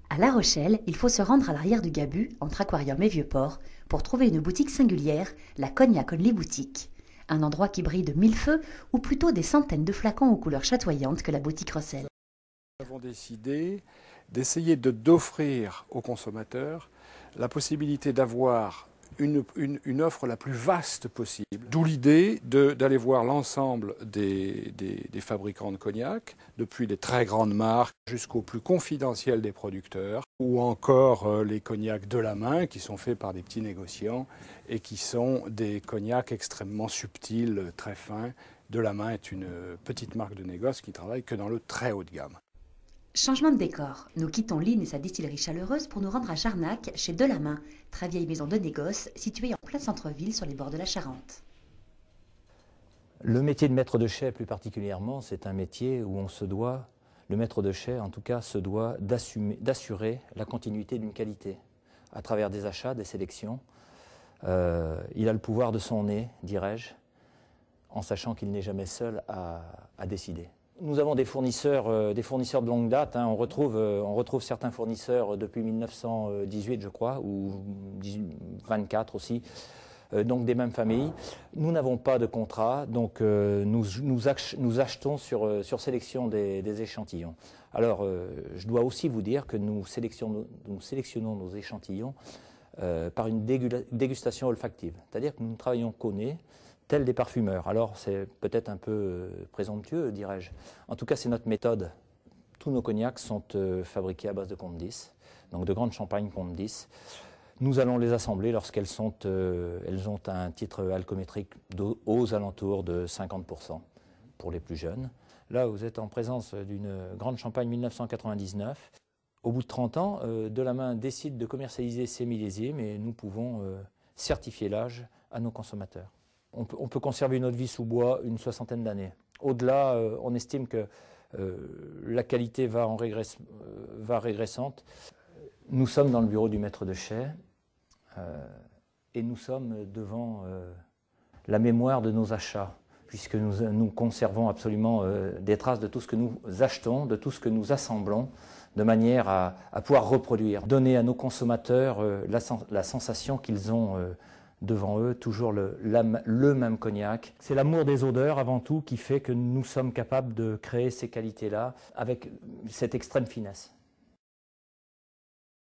À La Rochelle, il faut se rendre à l'arrière du Gabu, entre Aquarium et Vieux-Port, pour trouver une boutique singulière, la Cognac Only Boutique. Un endroit qui brille de mille feux, ou plutôt des centaines de flacons aux couleurs chatoyantes que la boutique recèle. Nous avons décidé d'essayer d'offrir aux consommateurs la possibilité d'avoir une offre la plus vaste possible. D'où l'idée d'aller voir l'ensemble des fabricants de cognac, depuis les très grandes marques jusqu'aux plus confidentiels des producteurs, ou encore les cognacs de la main qui sont faits par des petits négociants et qui sont des cognacs extrêmement subtils, très fins. De la main est une petite marque de négoce qui travaille que dans le très haut de gamme. Changement de décor. Nous quittons l'Inn et sa distillerie chaleureuse pour nous rendre à Jarnac, chez Delamain, très vieille maison de négoce située en plein centre-ville sur les bords de la Charente. Le métier de maître de chai, plus particulièrement, c'est un métier où on se doit, le maître de chai en tout cas, se doit d'assurer la continuité d'une qualité à travers des achats, des sélections. Il a le pouvoir de son nez, dirais-je, en sachant qu'il n'est jamais seul à décider. Nous avons des fournisseurs de longue date. On retrouve certains fournisseurs depuis 1918, je crois, ou 24 aussi, donc des mêmes familles. Nous n'avons pas de contrat, donc nous achetons sur sélection des échantillons. Alors, je dois aussi vous dire que nous sélectionnons nos échantillons par une dégustation olfactive, c'est-à-dire que nous travaillons qu'au nez, tels des parfumeurs. Alors c'est peut-être un peu présomptueux, dirais-je. En tout cas, c'est notre méthode. Tous nos cognacs sont fabriqués à base de Comte 10, donc de grandes champagnes Comte 10. Nous allons les assembler lorsqu'elles elles ont un titre alcoométrique aux alentours de 50% pour les plus jeunes. Là, vous êtes en présence d'une grande champagne 1999. Au bout de 30 ans, Delamain décide de commercialiser ces millésimes et nous pouvons certifier l'âge à nos consommateurs. On peut conserver une eau de vie sous bois une soixantaine d'années. Au-delà, on estime que la qualité va régressante. Nous sommes dans le bureau du maître de chai et nous sommes devant la mémoire de nos achats, puisque nous conservons absolument des traces de tout ce que nous achetons, de tout ce que nous assemblons, de manière à pouvoir reproduire, donner à nos consommateurs la sensation qu'ils ont devant eux toujours le même cognac. C'est l'amour des odeurs avant tout qui fait que nous sommes capables de créer ces qualités-là avec cette extrême finesse.